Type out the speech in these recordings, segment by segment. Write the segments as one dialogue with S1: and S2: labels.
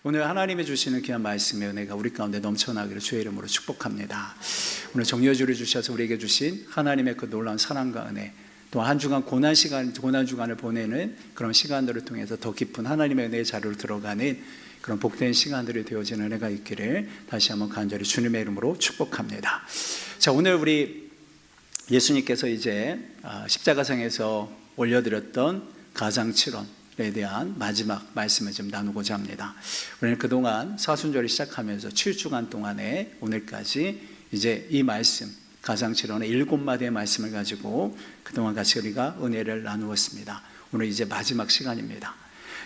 S1: 오늘 하나님이 주시는 귀한 말씀의 은혜가 우리 가운데 넘쳐나기를 주의 이름으로 축복합니다. 오늘 정료주를 주셔서 우리에게 주신 하나님의 그 놀라운 사랑과 은혜, 또 한 주간 고난 주간을 보내는 그런 시간들을 통해서 더 깊은 하나님의 은혜의 자리로 들어가는 그런 복된 시간들이 되어지는 은혜가 있기를 다시 한번 간절히 주님의 이름으로 축복합니다. 자, 오늘 우리 예수님께서 이제 십자가상에서 올려드렸던 가장칠언에 대한 마지막 말씀을 좀 나누고자 합니다. 우리는 그동안 사순절을 시작하면서 7주간 동안에 오늘까지 이제 이 말씀, 가장칠언의 7마디의 말씀을 가지고 그동안 같이 우리가 은혜를 나누었습니다. 오늘 이제 마지막 시간입니다.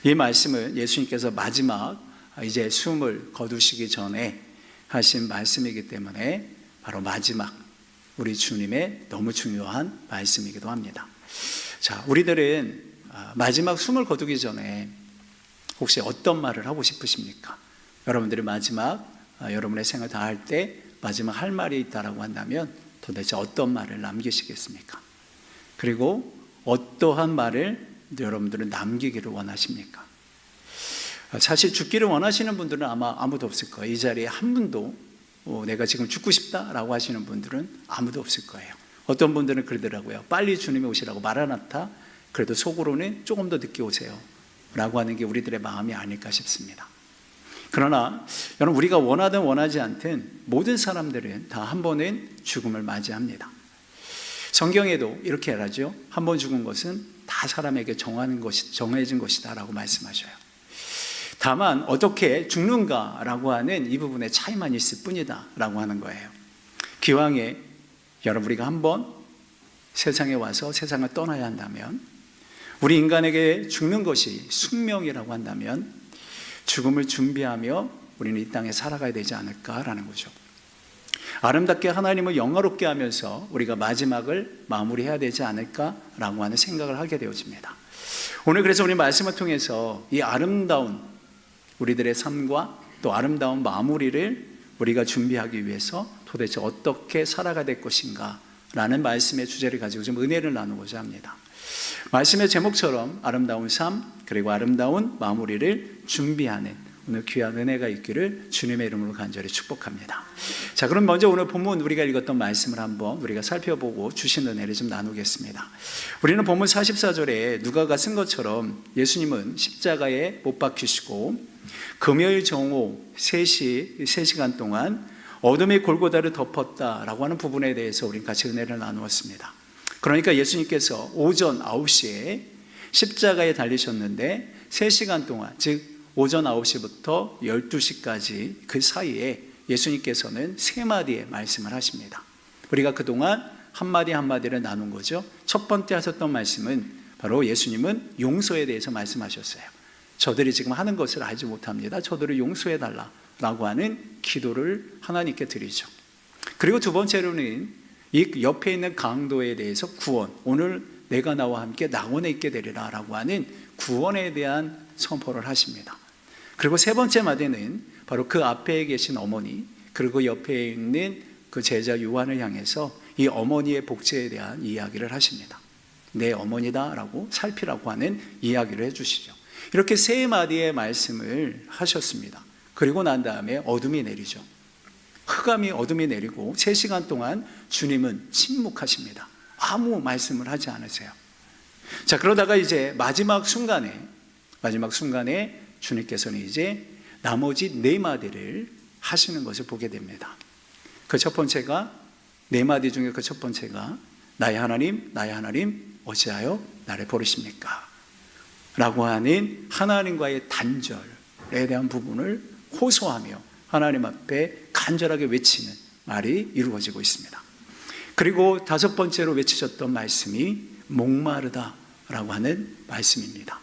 S1: 이 말씀은 예수님께서 마지막 이제 숨을 거두시기 전에 하신 말씀이기 때문에 바로 마지막 우리 주님의 너무 중요한 말씀이기도 합니다. 자, 우리들은 마지막 숨을 거두기 전에 혹시 어떤 말을 하고 싶으십니까? 여러분들이 마지막 여러분의 생을 다할 때 마지막 할 말이 있다라고 한다면 도대체 어떤 말을 남기시겠습니까? 그리고 어떠한 말을 여러분들은 남기기를 원하십니까? 사실 죽기를 원하시는 분들은 아마 아무도 없을 거예요. 이 자리에 한 분도 내가 지금 죽고 싶다라고 하시는 분들은 아무도 없을 거예요. 어떤 분들은 그러더라고요. 빨리 주님이 오시라고 마라나타, 그래도 속으로는 조금 더 늦게 오세요 라고 하는 게 우리들의 마음이 아닐까 싶습니다. 그러나 여러분, 우리가 원하든 원하지 않든 모든 사람들은 다 한 번은 죽음을 맞이합니다. 성경에도 이렇게 말하죠. 한 번 죽은 것은 다 사람에게 정해진 것이다 라고 말씀하셔요. 다만 어떻게 죽는가라고 하는 이 부분에 차이만 있을 뿐이다 라고 하는 거예요. 기왕에 여러분, 우리가 한번 세상에 와서 세상을 떠나야 한다면, 우리 인간에게 죽는 것이 숙명이라고 한다면 죽음을 준비하며 우리는 이 땅에 살아가야 되지 않을까라는 거죠. 아름답게 하나님을 영화롭게 하면서 우리가 마지막을 마무리해야 되지 않을까라고 하는 생각을 하게 되어집니다. 오늘 그래서 우리 말씀을 통해서 이 아름다운 우리들의 삶과 또 아름다운 마무리를 우리가 준비하기 위해서 도대체 어떻게 살아가야 될 것인가 라는 말씀의 주제를 가지고 좀 은혜를 나누고자 합니다. 말씀의 제목처럼 아름다운 삶 그리고 아름다운 마무리를 준비하는 오늘 귀한 은혜가 있기를 주님의 이름으로 간절히 축복합니다. 자, 그럼 먼저 오늘 본문 우리가 읽었던 말씀을 한번 우리가 살펴보고 주신 은혜를 좀 나누겠습니다. 우리는 본문 44절에 누가가 쓴 것처럼 예수님은 십자가에 못 박히시고 금요일 정오 3시간 동안 어둠의 골고다를 덮었다라고 하는 부분에 대해서 우리 같이 은혜를 나누었습니다. 그러니까 예수님께서 오전 9시에 십자가에 달리셨는데 3시간 동안, 즉 오전 9시부터 12시까지 그 사이에 예수님께서는 3마디의 말씀을 하십니다. 우리가 그동안 한마디 한마디를 나눈 거죠. 첫 번째 하셨던 말씀은 바로 예수님은 용서에 대해서 말씀하셨어요. 저들이 지금 하는 것을 알지 못합니다. 저들을 용서해달라 라고 하는 기도를 하나님께 드리죠. 그리고 두 번째로는 이 옆에 있는 강도에 대해서 구원, 오늘 내가 나와 함께 낙원에 있게 되리라 라고 하는 구원에 대한 선포를 하십니다. 그리고 세 번째 마디는 바로 그 앞에 계신 어머니, 그리고 옆에 있는 그 제자 요한을 향해서 이 어머니의 복제에 대한 이야기를 하십니다. 내 어머니다 라고 살피라고 하는 이야기를 해주시죠. 이렇게 세 마디의 말씀을 하셨습니다. 그리고 난 다음에 어둠이 내리죠. 흑암이 어둠이 내리고 3시간 동안 주님은 침묵하십니다. 아무 말씀을 하지 않으세요. 자, 그러다가 이제 마지막 순간에 주님께서는 이제 나머지 4마디를 하시는 것을 보게 됩니다. 그 첫 번째가 4마디 중에 그 첫 번째가 나의 하나님 어찌하여 나를 버리십니까? 라고 하는 하나님과의 단절에 대한 부분을 호소하며 하나님 앞에 간절하게 외치는 말이 이루어지고 있습니다. 그리고 5번째로 외치셨던 말씀이 목마르다 라고 하는 말씀입니다.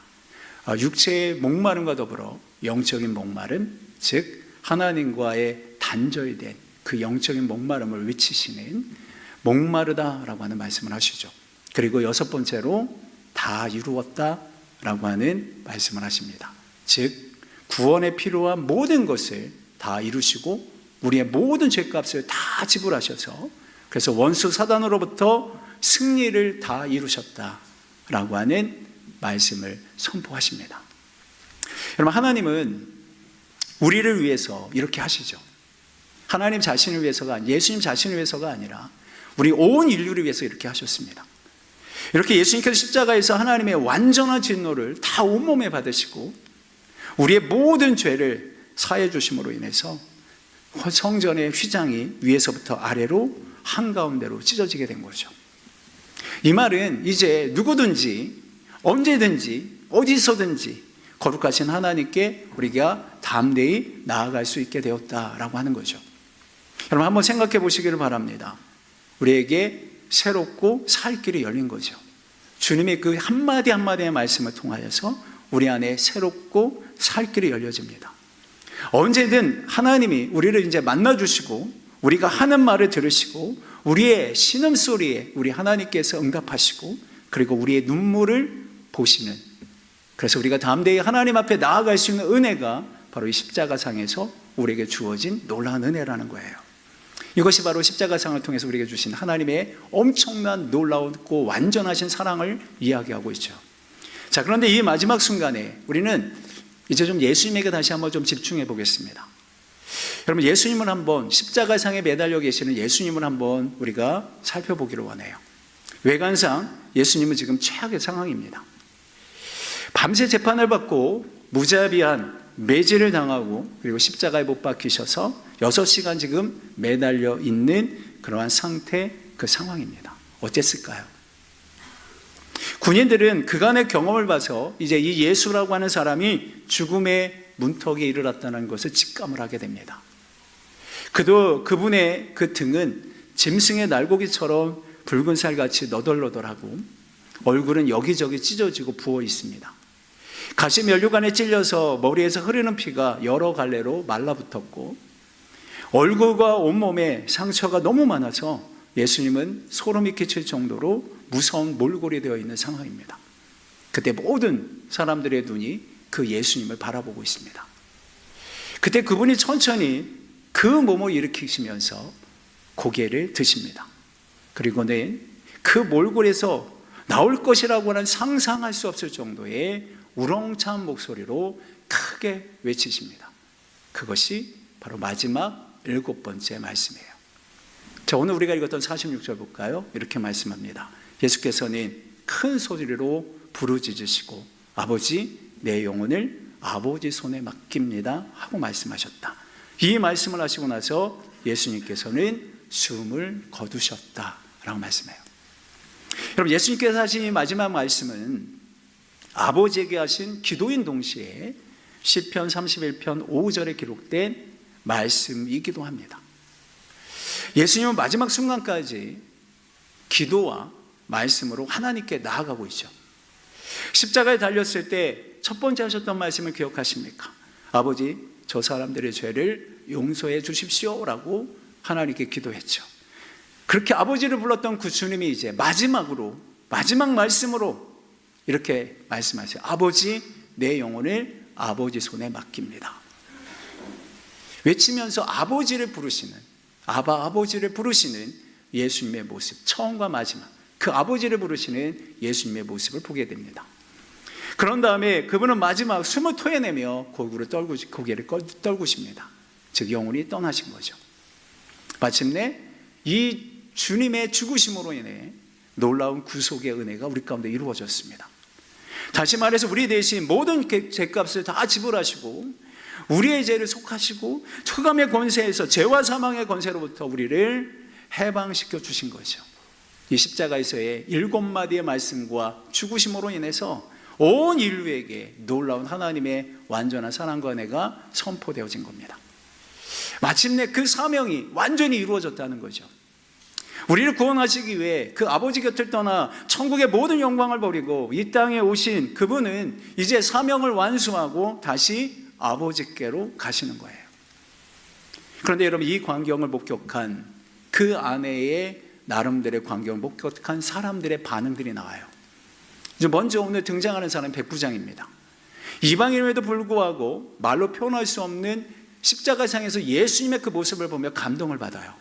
S1: 육체의 목마름과 더불어 영적인 목마름, 즉 하나님과의 단절된 그 영적인 목마름을 외치시는 목마르다 라고 하는 말씀을 하시죠. 그리고 6번째로 다 이루었다 라고 하는 말씀을 하십니다. 즉 구원에 필요한 모든 것을 다 이루시고 우리의 모든 죄값을 다 지불하셔서 그래서 원수 사단으로부터 승리를 다 이루셨다라고 하는 말씀을 선포하십니다. 여러분, 하나님은 우리를 위해서 이렇게 하시죠. 하나님 자신을 위해서가 아니라, 예수님 자신을 위해서가 아니라 우리 온 인류를 위해서 이렇게 하셨습니다. 이렇게 예수님께서 십자가에서 하나님의 완전한 진노를 다 온몸에 받으시고 우리의 모든 죄를 사해 주심으로 인해서 성전의 휘장이 위에서부터 아래로 한가운데로 찢어지게 된 거죠. 이 말은 이제 누구든지 언제든지 어디서든지 거룩하신 하나님께 우리가 담대히 나아갈 수 있게 되었다라고 하는 거죠. 여러분 한번 생각해 보시기를 바랍니다. 우리에게 새롭고 살 길이 열린 거죠. 주님의 그 한마디 한마디의 말씀을 통하여서 우리 안에 새롭고 살 길이 열려집니다. 언제든 하나님이 우리를 이제 만나주시고 우리가 하는 말을 들으시고 우리의 신음소리에 우리 하나님께서 응답하시고 그리고 우리의 눈물을 보시는, 그래서 우리가 담대히 하나님 앞에 나아갈 수 있는 은혜가 바로 이 십자가상에서 우리에게 주어진 놀라운 은혜라는 거예요. 이것이 바로 십자가상을 통해서 우리에게 주신 하나님의 엄청난 놀라웠고 완전하신 사랑을 이야기하고 있죠. 자, 그런데 이 마지막 순간에 우리는 이제 좀 예수님에게 다시 한번 좀 집중해 보겠습니다. 여러분, 예수님을 한번, 십자가상에 매달려 계시는 예수님을 한번 우리가 살펴보기를 원해요. 외관상 예수님은 지금 최악의 상황입니다. 밤새 재판을 받고 무자비한 매질을 당하고 그리고 십자가에 못 박히셔서 6시간 지금 매달려 있는 그러한 상태, 그 상황입니다. 어땠을까요? 군인들은 그간의 경험을 봐서 이제 이 예수라고 하는 사람이 죽음의 문턱에 이르렀다는 것을 직감을 하게 됩니다. 그분의 그 등은 짐승의 날고기처럼 붉은 살같이 너덜너덜하고 얼굴은 여기저기 찢어지고 부어 있습니다. 가시 면류관에 찔려서 머리에서 흐르는 피가 여러 갈래로 말라붙었고 얼굴과 온몸에 상처가 너무 많아서 예수님은 소름이 끼칠 정도로 무서운 몰골이 되어 있는 상황입니다. 그때 모든 사람들의 눈이 그 예수님을 바라보고 있습니다. 그때 그분이 천천히 그 몸을 일으키시면서 고개를 드십니다. 그리고는 그 몰골에서 나올 것이라고 하는 상상할 수 없을 정도의 우렁찬 목소리로 크게 외치십니다. 그것이 바로 마지막 7번째 말씀이에요. 자, 오늘 우리가 읽었던 46절 볼까요? 이렇게 말씀합니다. 예수께서는 큰 소리로 부르짖으시고 아버지, 내 영혼을 아버지 손에 맡깁니다 하고 말씀하셨다. 이 말씀을 하시고 나서 예수님께서는 숨을 거두셨다라고 말씀해요. 여러분, 예수님께서 하신 이 마지막 말씀은 아버지에게 하신 기도인 동시에 시편 31편 5절에 기록된 말씀이기도 합니다. 예수님은 마지막 순간까지 기도와 말씀으로 하나님께 나아가고 있죠. 십자가에 달렸을 때 첫 번째 하셨던 말씀을 기억하십니까? 아버지, 저 사람들의 죄를 용서해 주십시오라고 하나님께 기도했죠. 그렇게 아버지를 불렀던 그 주님이 이제 마지막 말씀으로 이렇게 말씀하세요. 아버지, 내 영혼을 아버지 손에 맡깁니다. 외치면서 아버지를 부르시는, 아버지를 부르시는 예수님의 모습, 처음과 마지막 그 아버지를 부르시는 예수님의 모습을 보게 됩니다. 그런 다음에 그분은 마지막 숨을 토해내며 고개를 떨구십니다. 즉 영혼이 떠나신 거죠. 마침내 이 주님의 죽으심으로 인해 놀라운 구속의 은혜가 우리 가운데 이루어졌습니다. 다시 말해서 우리 대신 모든 죄값을 다 지불하시고 우리의 죄를 속하시고 흑암의 권세에서, 죄와 사망의 권세로부터 우리를 해방시켜 주신 거죠. 이 십자가에서의 7마디의 말씀과 죽으심으로 인해서 온 인류에게 놀라운 하나님의 완전한 사랑과 은혜가 선포되어진 겁니다. 마침내 그 사명이 완전히 이루어졌다는 거죠. 우리를 구원하시기 위해 그 아버지 곁을 떠나 천국의 모든 영광을 버리고 이 땅에 오신 그분은 이제 사명을 완수하고 다시 아버지께로 가시는 거예요. 그런데 여러분, 이 광경을 목격한 그 안에의 나름대로의 광경을 목격한 사람들의 반응들이 나와요. 먼저 오늘 등장하는 사람은 백부장입니다. 이방인임에도 불구하고 말로 표현할 수 없는 십자가상에서 예수님의 그 모습을 보며 감동을 받아요.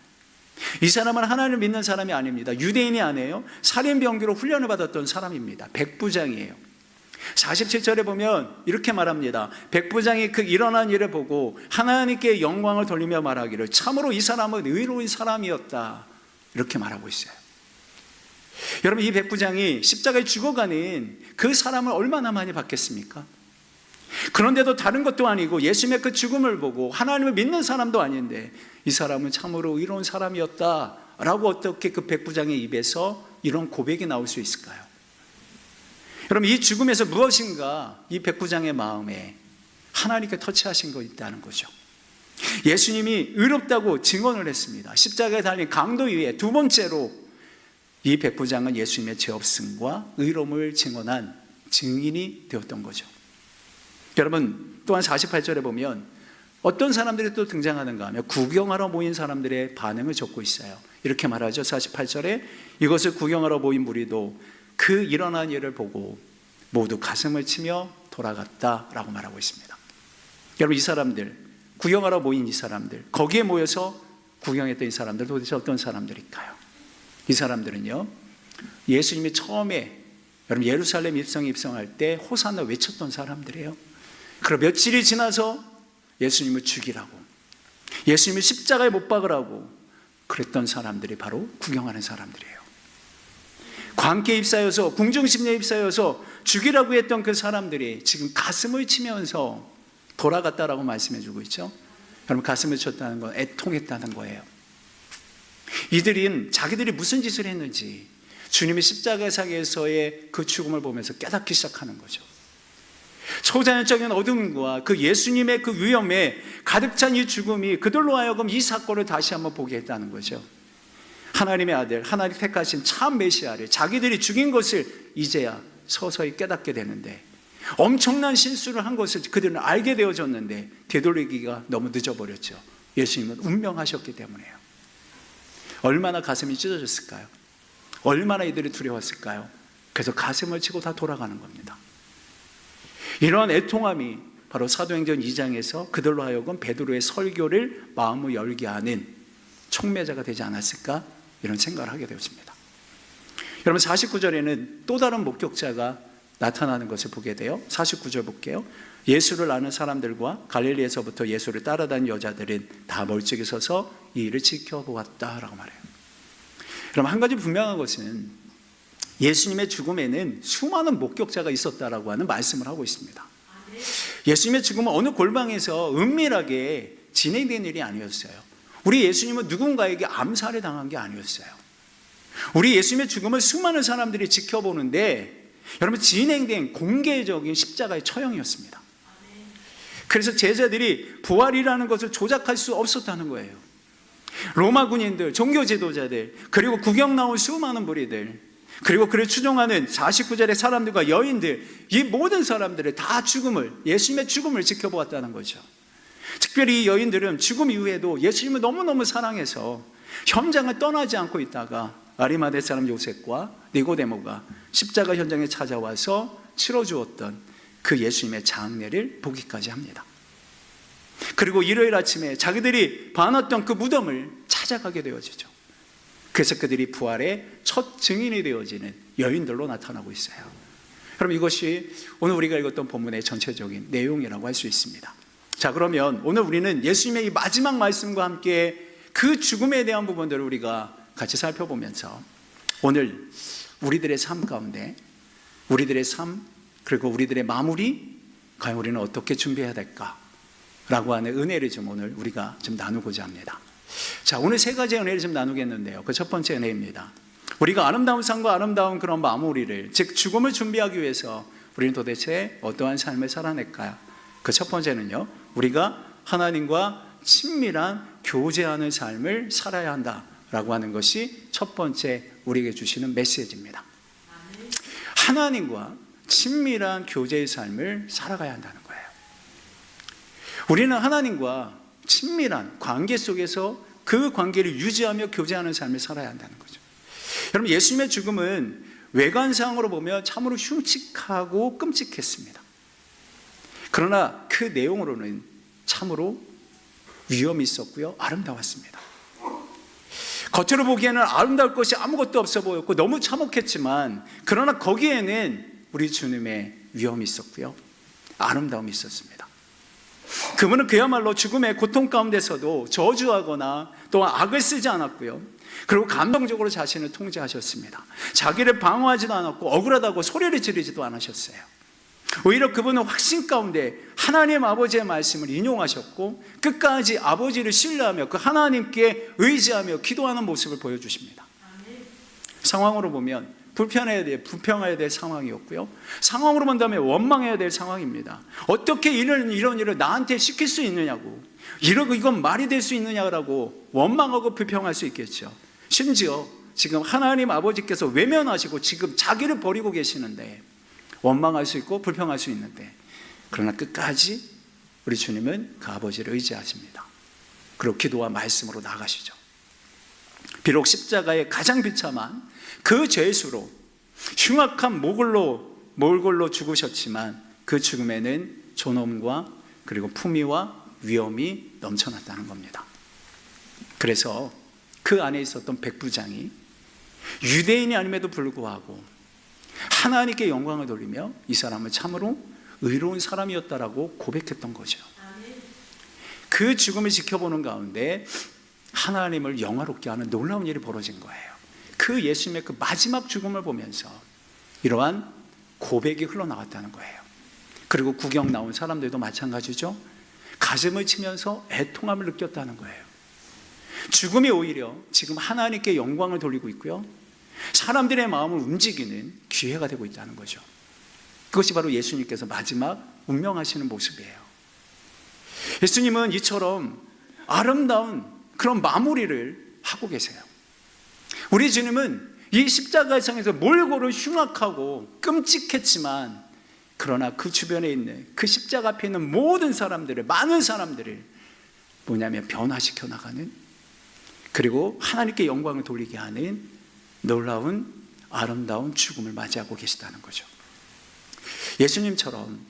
S1: 이 사람은 하나님을 믿는 사람이 아닙니다. 유대인이 아니에요. 살인병기로 훈련을 받았던 사람입니다. 백부장이에요. 47절에 보면 이렇게 말합니다. 백부장이 그 일어난 일을 보고 하나님께 영광을 돌리며 말하기를 참으로 이 사람은 의로운 사람이었다, 이렇게 말하고 있어요. 여러분, 이 백부장이 십자가에 죽어가는 그 사람을 얼마나 많이 봤겠습니까? 그런데도 다른 것도 아니고 예수님의 그 죽음을 보고 하나님을 믿는 사람도 아닌데 이 사람은 참으로 의로운 사람이었다라고 어떻게 그 백부장의 입에서 이런 고백이 나올 수 있을까요? 여러분, 이 죽음에서 무엇인가 이 백부장의 마음에 하나님께 터치하신 거 있다는 거죠. 예수님이 의롭다고 증언을 했습니다. 십자가에 달린 강도 위에 두 번째로 이 백부장은 예수님의 죄 없음과 의로움을 증언한 증인이 되었던 거죠. 여러분, 또한 48절에 보면 어떤 사람들이 또 등장하는가 하면 구경하러 모인 사람들의 반응을 적고 있어요. 이렇게 말하죠. 48절에 이것을 구경하러 모인 무리도 그 일어난 일을 보고 모두 가슴을 치며 돌아갔다라고 말하고 있습니다. 여러분, 이 사람들, 구경하러 모인 이 사람들, 거기에 모여서 구경했던 이 사람들 도대체 어떤 사람들일까요? 이 사람들은요, 예수님이 처음에 여러분 예루살렘 입성할 때 호산나 외쳤던 사람들이에요. 그럼 며칠이 지나서 예수님을 죽이라고, 예수님을 십자가에 못 박으라고 그랬던 사람들이 바로 구경하는 사람들이에요. 관계에 입사여서, 궁중심리에 입사여서 죽이라고 했던 그 사람들이 지금 가슴을 치면서 돌아갔다라고 말씀해 주고 있죠. 여러분, 가슴을 쳤다는 건 애통했다는 거예요. 이들은 자기들이 무슨 짓을 했는지 주님의 십자가상에서의 그 죽음을 보면서 깨닫기 시작하는 거죠. 초자연적인 어둠과 그 예수님의 그 위험에 가득 찬 이 죽음이 그들로 하여금 이 사건을 다시 한번 보게 했다는 거죠. 하나님의 아들, 하나님 택하신 참 메시아를 자기들이 죽인 것을 이제야 서서히 깨닫게 되는데, 엄청난 실수를 한 것을 그들은 알게 되어졌는데 되돌리기가 너무 늦어버렸죠. 예수님은 운명하셨기 때문에요. 얼마나 가슴이 찢어졌을까요? 얼마나 이들이 두려웠을까요? 그래서 가슴을 치고 다 돌아가는 겁니다. 이러한 애통함이 바로 사도행전 2장에서 그들로 하여금 베드로의 설교를 마음을 열게 하는 촉매자가 되지 않았을까, 이런 생각을 하게 되었습니다. 여러분, 49절에는 또 다른 목격자가 나타나는 것을 보게 돼요. 49절 볼게요. 예수를 아는 사람들과 갈릴리에서부터 예수를 따라다닌 여자들은 다 멀찍이 서서 이 일을 지켜보았다라고 말해요. 그럼 한 가지 분명한 것은 예수님의 죽음에는 수많은 목격자가 있었다라고 하는 말씀을 하고 있습니다. 예수님의 죽음은 어느 골방에서 은밀하게 진행된 일이 아니었어요. 우리 예수님은 누군가에게 암살을 당한 게 아니었어요. 우리 예수님의 죽음을 수많은 사람들이 지켜보는데 여러분, 진행된 공개적인 십자가의 처형이었습니다. 그래서 제자들이 부활이라는 것을 조작할 수 없었다는 거예요. 로마 군인들, 종교 지도자들, 그리고 구경 나온 수많은 무리들, 그리고 그를 추종하는 49절의 사람들과 여인들, 이 모든 사람들을 다 죽음을, 예수님의 죽음을 지켜보았다는 거죠. 특별히 이 여인들은 죽음 이후에도 예수님을 너무너무 사랑해서 현장을 떠나지 않고 있다가 아리마대 사람 요셉과 니고데모가 십자가 현장에 찾아와서 치러주었던 그 예수님의 장례를 보기까지 합니다. 그리고 일요일 아침에 자기들이 봐놨던 그 무덤을 찾아가게 되어지죠. 그래서 그들이 부활의 첫 증인이 되어지는 여인들로 나타나고 있어요. 여러분, 이것이 오늘 우리가 읽었던 본문의 전체적인 내용이라고 할 수 있습니다. 자, 그러면 오늘 우리는 예수님의 이 마지막 말씀과 함께 그 죽음에 대한 부분들을 우리가 같이 살펴보면서 오늘 우리들의 삶 가운데 우리들의 삶, 그리고 우리들의 마무리, 과연 우리는 어떻게 준비해야 될까라고 하는 은혜를 좀 오늘 우리가 좀 나누고자 합니다. 자, 오늘 세 가지 은혜를 좀 나누겠는데요. 그 첫 번째 은혜입니다. 우리가 아름다운 삶과 아름다운 그런 마무리를, 즉 죽음을 준비하기 위해서 우리는 도대체 어떠한 삶을 살아낼까요? 그 첫 번째는요, 우리가 하나님과 친밀한 교제하는 삶을 살아야 한다라고 하는 것이 첫 번째 우리에게 주시는 메시지입니다. 하나님과 친밀한 교제의 삶을 살아가야 한다는 거예요. 우리는 하나님과 친밀한 관계 속에서 그 관계를 유지하며 교제하는 삶을 살아야 한다는 거죠. 여러분, 예수님의 죽음은 외관상으로 보면 참으로 흉측하고 끔찍했습니다. 그러나 그 내용으로는 참으로 위험이 있었고요, 아름다웠습니다. 겉으로 보기에는 아름다울 것이 아무것도 없어 보였고 너무 참혹했지만, 그러나 거기에는 우리 주님의 위험이 있었고요, 아름다움이 있었습니다. 그분은 그야말로 죽음의 고통 가운데서도 저주하거나 또한 악을 쓰지 않았고요, 그리고 감정적으로 자신을 통제하셨습니다. 자기를 방어하지도 않았고 억울하다고 소리를 지르지도 않으셨어요. 오히려 그분은 확신 가운데 하나님 아버지의 말씀을 인용하셨고 끝까지 아버지를 신뢰하며 그 하나님께 의지하며 기도하는 모습을 보여주십니다. 상황으로 보면 불편해야 될 상황이었고요, 상황으로 본다면 원망해야 될 상황입니다. 어떻게 이런 일을 나한테 시킬 수 있느냐고, 이건 말이 될 수 있느냐라고 원망하고 불평할 수 있겠죠. 심지어 지금 하나님 아버지께서 외면하시고 지금 자기를 버리고 계시는데 원망할 수 있고 불평할 수 있는데, 그러나 끝까지 우리 주님은 그 아버지를 의지하십니다. 그리고 기도와 말씀으로 나아가시죠. 비록 십자가의 가장 비참한 그 죄수로 흉악한 몰골로 죽으셨지만 그 죽음에는 존엄과 그리고 품위와 위엄이 넘쳐났다는 겁니다. 그래서 그 안에 있었던 백부장이 유대인이 아님에도 불구하고 하나님께 영광을 돌리며 이 사람은 참으로 의로운 사람이었다라고 고백했던 거죠. 그 죽음을 지켜보는 가운데 하나님을 영화롭게 하는 놀라운 일이 벌어진 거예요. 그 예수님의 그 마지막 죽음을 보면서 이러한 고백이 흘러나왔다는 거예요. 그리고 구경 나온 사람들도 마찬가지죠. 가슴을 치면서 애통함을 느꼈다는 거예요. 죽음이 오히려 지금 하나님께 영광을 돌리고 있고요, 사람들의 마음을 움직이는 기회가 되고 있다는 거죠. 그것이 바로 예수님께서 마지막 운명하시는 모습이에요. 예수님은 이처럼 아름다운 그런 마무리를 하고 계세요. 우리 주님은 이 십자가상에서 몰골을 흉악하고 끔찍했지만, 그러나 그 주변에 있는 그 십자가 앞에 있는 모든 사람들을, 많은 사람들을 뭐냐면 변화시켜 나가는, 그리고 하나님께 영광을 돌리게 하는 놀라운 아름다운 죽음을 맞이하고 계시다는 거죠. 예수님처럼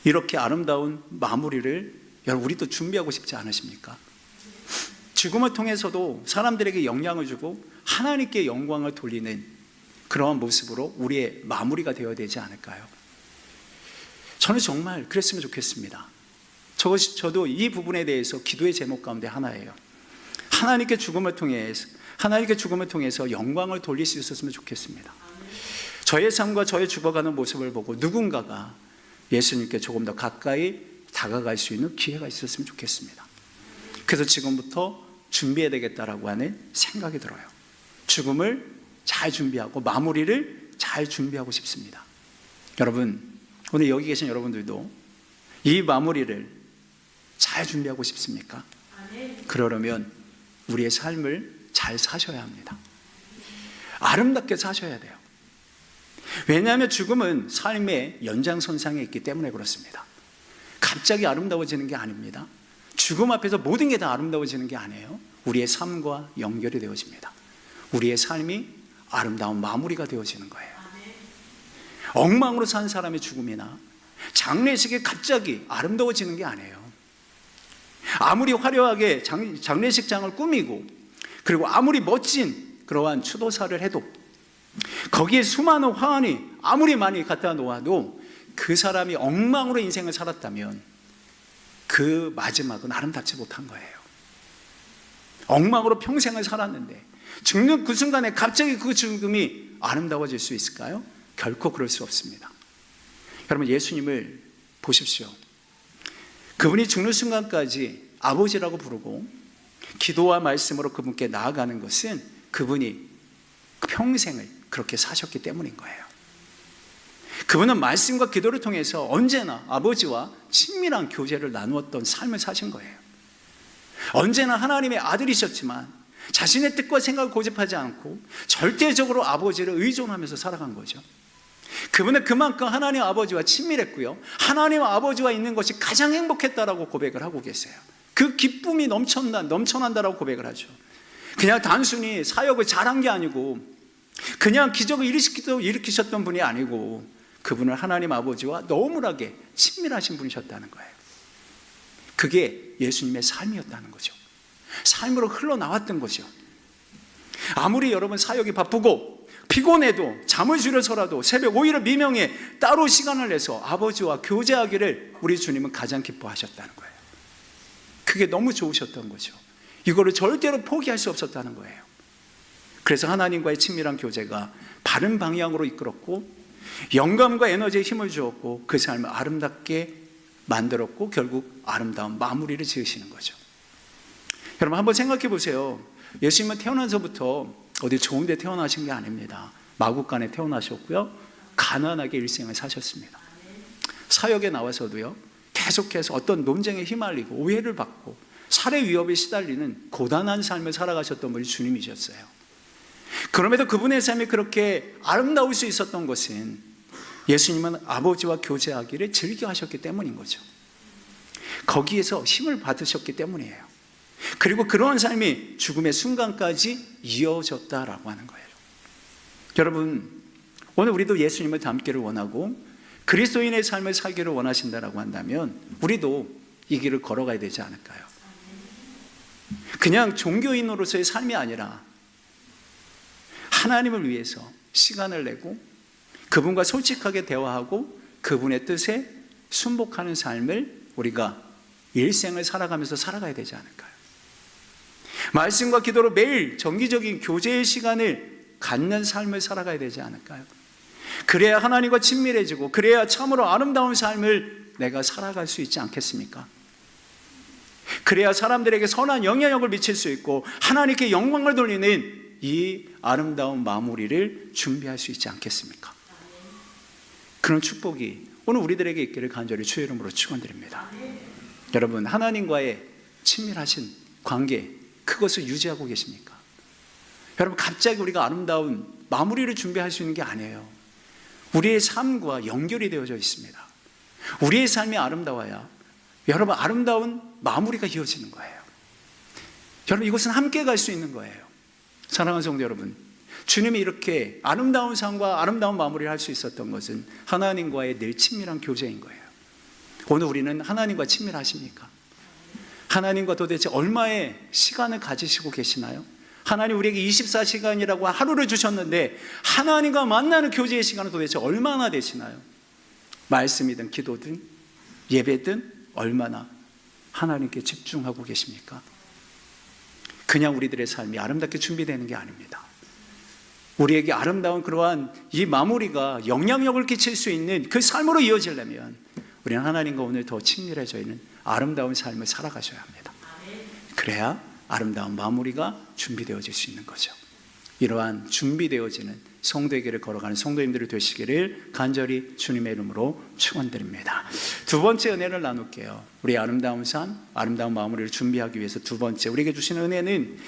S1: 이렇게 아름다운 마무리를 여러분 우리도 준비하고 싶지 않으십니까? 죽음을 통해서도 사람들에게 영향을 주고 하나님께 영광을 돌리는 그러한 모습으로 우리의 마무리가 되어야 되지 않을까요? 저는 정말 그랬으면 좋겠습니다. 저도 이 부분에 대해서 기도의 제목 가운데 하나예요. 하나님께 죽음을 통해서 영광을 돌릴 수 있었으면 좋겠습니다. 저의 삶과 저의 죽어가는 모습을 보고 누군가가 예수님께 조금 더 가까이 다가갈 수 있는 기회가 있었으면 좋겠습니다. 그래서 지금부터 준비해야 되겠다라고 하는 생각이 들어요. 죽음을 잘 준비하고 마무리를 잘 준비하고 싶습니다. 여러분, 오늘 여기 계신 여러분들도 이 마무리를 잘 준비하고 싶습니까? 그러려면 우리의 삶을 잘 사셔야 합니다. 아름답게 사셔야 돼요. 왜냐하면 죽음은 삶의 연장선상에 있기 때문에 그렇습니다. 갑자기 아름다워지는 게 아닙니다. 죽음 앞에서 모든 게 다 아름다워지는 게 아니에요. 우리의 삶과 연결이 되어집니다. 우리의 삶이 아름다운 마무리가 되어지는 거예요. 엉망으로 산 사람의 죽음이나 장례식이 갑자기 아름다워지는 게 아니에요. 아무리 화려하게 장례식장을 꾸미고 그리고 아무리 멋진 그러한 추도사를 해도 거기에 수많은 화환이 아무리 많이 갖다 놓아도 그 사람이 엉망으로 인생을 살았다면 그 마지막은 아름답지 못한 거예요. 엉망으로 평생을 살았는데 죽는 그 순간에 갑자기 그 죽음이 아름다워질 수 있을까요? 결코 그럴 수 없습니다. 여러분, 예수님을 보십시오. 그분이 죽는 순간까지 아버지라고 부르고 기도와 말씀으로 그분께 나아가는 것은 그분이 평생을 그렇게 사셨기 때문인 거예요. 그분은 말씀과 기도를 통해서 언제나 아버지와 친밀한 교제를 나누었던 삶을 사신 거예요. 언제나 하나님의 아들이셨지만 자신의 뜻과 생각을 고집하지 않고 절대적으로 아버지를 의존하면서 살아간 거죠. 그분은 그만큼 하나님 아버지와 친밀했고요, 하나님 아버지와 있는 것이 가장 행복했다라고 고백을 하고 계세요. 그 기쁨이 넘쳐난다라고 고백을 하죠. 그냥 단순히 사역을 잘한 게 아니고 그냥 기적을 일으키셨던 분이 아니고 그분은 하나님 아버지와 너무나게 친밀하신 분이셨다는 거예요. 그게 예수님의 삶이었다는 거죠. 삶으로 흘러나왔던 거죠. 아무리 여러분 사역이 바쁘고 피곤해도 잠을 줄여서라도 새벽 오히려 미명에 따로 시간을 내서 아버지와 교제하기를 우리 주님은 가장 기뻐하셨다는 거예요. 그게 너무 좋으셨던 거죠. 이거를 절대로 포기할 수 없었다는 거예요. 그래서 하나님과의 친밀한 교제가 바른 방향으로 이끌었고 영감과 에너지에 힘을 주었고 그 삶을 아름답게 만들었고 결국 아름다운 마무리를 지으시는 거죠. 여러분 한번 생각해 보세요. 예수님은 태어나서부터 어디 좋은 데 태어나신 게 아닙니다. 마국간에 태어나셨고요, 가난하게 일생을 사셨습니다. 사역에 나와서도요, 계속해서 어떤 논쟁에 휘말리고 오해를 받고 살해 위협에 시달리는 고단한 삶을 살아가셨던 분이 주님이셨어요. 그럼에도 그분의 삶이 그렇게 아름다울 수 있었던 것은 예수님은 아버지와 교제하기를 즐겨 하셨기 때문인 거죠. 거기에서 힘을 받으셨기 때문이에요. 그리고 그러한 삶이 죽음의 순간까지 이어졌다라고 하는 거예요. 여러분, 오늘 우리도 예수님을 닮기를 원하고 그리스도인의 삶을 살기를 원하신다라고 한다면 우리도 이 길을 걸어가야 되지 않을까요? 그냥 종교인으로서의 삶이 아니라 하나님을 위해서 시간을 내고 그분과 솔직하게 대화하고 그분의 뜻에 순복하는 삶을 우리가 일생을 살아가면서 살아가야 되지 않을까요? 말씀과 기도로 매일 정기적인 교제의 시간을 갖는 삶을 살아가야 되지 않을까요? 그래야 하나님과 친밀해지고 그래야 참으로 아름다운 삶을 내가 살아갈 수 있지 않겠습니까? 그래야 사람들에게 선한 영향력을 미칠 수 있고 하나님께 영광을 돌리는 이 아름다운 마무리를 준비할 수 있지 않겠습니까? 그런 축복이 오늘 우리들에게 있기를 간절히 주의 이름으로 축원드립니다. 여러분, 하나님과의 친밀하신 관계, 그것을 유지하고 계십니까? 여러분, 갑자기 우리가 아름다운 마무리를 준비할 수 있는 게 아니에요. 우리의 삶과 연결이 되어져 있습니다. 우리의 삶이 아름다워야 여러분 아름다운 마무리가 이어지는 거예요. 여러분, 이것은 함께 갈 수 있는 거예요. 사랑하는 성도 여러분, 주님이 이렇게 아름다운 삶과 아름다운 마무리를 할 수 있었던 것은 하나님과의 늘 친밀한 교제인 거예요. 오늘 우리는 하나님과 친밀하십니까? 하나님과 도대체 얼마의 시간을 가지시고 계시나요? 하나님 우리에게 24시간이라고 하루를 주셨는데 하나님과 만나는 교제의 시간은 도대체 얼마나 되시나요? 말씀이든 기도든 예배든 얼마나 하나님께 집중하고 계십니까? 그냥 우리들의 삶이 아름답게 준비되는 게 아닙니다. 우리에게 아름다운 그러한 이 마무리가 영향력을 끼칠 수 있는 그 삶으로 이어지려면 우리는 하나님과 오늘 더 친밀해져 있는 아름다운 삶을 살아가셔야 합니다. 그래야 아름다운 마무리가 준비되어질 수 있는 거죠. 이러한 준비되어지는 성도에게를 걸어가는 성도님들이 되시기를 간절히 주님의 이름으로 축원드립니다. 두 번째 은혜를 나눌게요. 우리의 아름다운 삶, 아름다운 마무리를 준비하기 위해서 두 번째 우리에게 주신 은혜는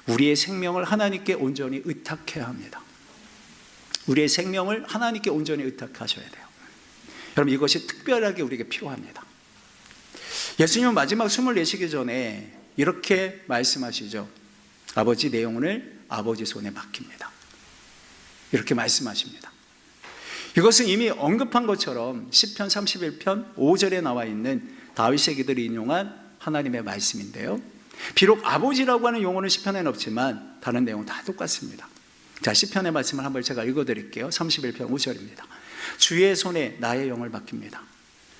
S1: 우리의 생명을 하나님께 온전히 의탁해야 합니다. 우리의 생명을 하나님께 온전히 의탁하셔야 돼요. 여러분, 이것이 특별하게 우리에게 필요합니다. 예수님은 마지막 숨을 내쉬기 전에 이렇게 말씀하시죠. 아버지, 내 영혼을 아버지 손에 맡깁니다. 이렇게 말씀하십니다. 이것은 이미 언급한 것처럼 시편 31편 5절에 나와 있는 다윗의 기도를 인용한 하나님의 말씀인데요, 비록 아버지라고 하는 용어는 시편에는 없지만 다른 내용은 다 똑같습니다. 자, 시편의 말씀을 한번 제가 읽어드릴게요. 31편 5절입니다. 주의 손에 나의 영을 맡깁니다.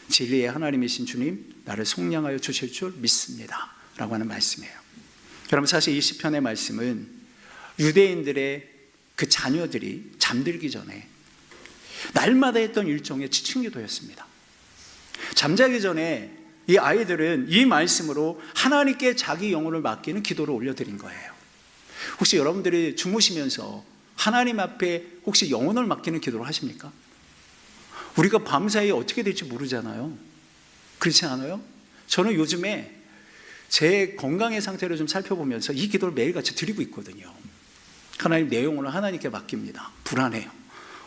S1: 진리의 하나님이신 주님, 나를 속량하여 주실 줄 믿습니다 라고 하는 말씀이에요. 여러분, 사실 이 시편의 말씀은 유대인들의 그 자녀들이 잠들기 전에 날마다 했던 일종의 지층기도였습니다. 잠자기 전에 이 아이들은 이 말씀으로 하나님께 자기 영혼을 맡기는 기도를 올려드린 거예요. 혹시 여러분들이 주무시면서 하나님 앞에 혹시 영혼을 맡기는 기도를 하십니까? 우리가 밤사이에 어떻게 될지 모르잖아요. 그렇지 않아요? 저는 요즘에 제 건강의 상태를 좀 살펴보면서 이 기도를 매일같이 드리고 있거든요. 하나님, 내 영혼을 하나님께 맡깁니다. 불안해요.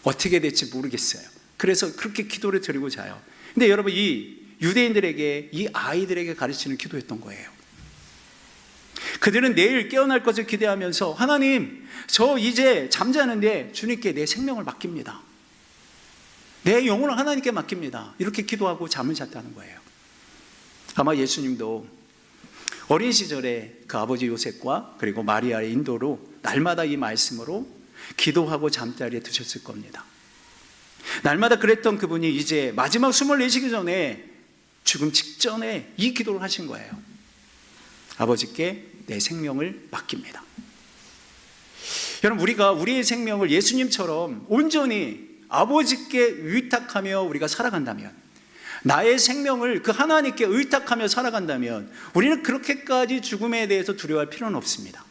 S1: 어떻게 될지 모르겠어요. 그래서 그렇게 기도를 드리고 자요. 근데 여러분, 이 유대인들에게, 이 아이들에게 가르치는 기도였던 거예요. 그들은 내일 깨어날 것을 기대하면서 하나님, 저 이제 잠자는데 주님께 내 생명을 맡깁니다. 내 영혼을 하나님께 맡깁니다. 이렇게 기도하고 잠을 잤다는 거예요. 아마 예수님도 어린 시절에 그 아버지 요셉과 그리고 마리아의 인도로 날마다 이 말씀으로 기도하고 잠자리에 드셨을 겁니다. 날마다 그랬던 그분이 이제 마지막 숨을 내쉬기 전에 죽음 직전에 이 기도를 하신 거예요. 아버지께 내 생명을 맡깁니다. 여러분, 우리가 우리의 생명을 예수님처럼 온전히 아버지께 의탁하며 우리가 살아간다면, 나의 생명을 그 하나님께 의탁하며 살아간다면 우리는 그렇게까지 죽음에 대해서 두려워할 필요는 없습니다.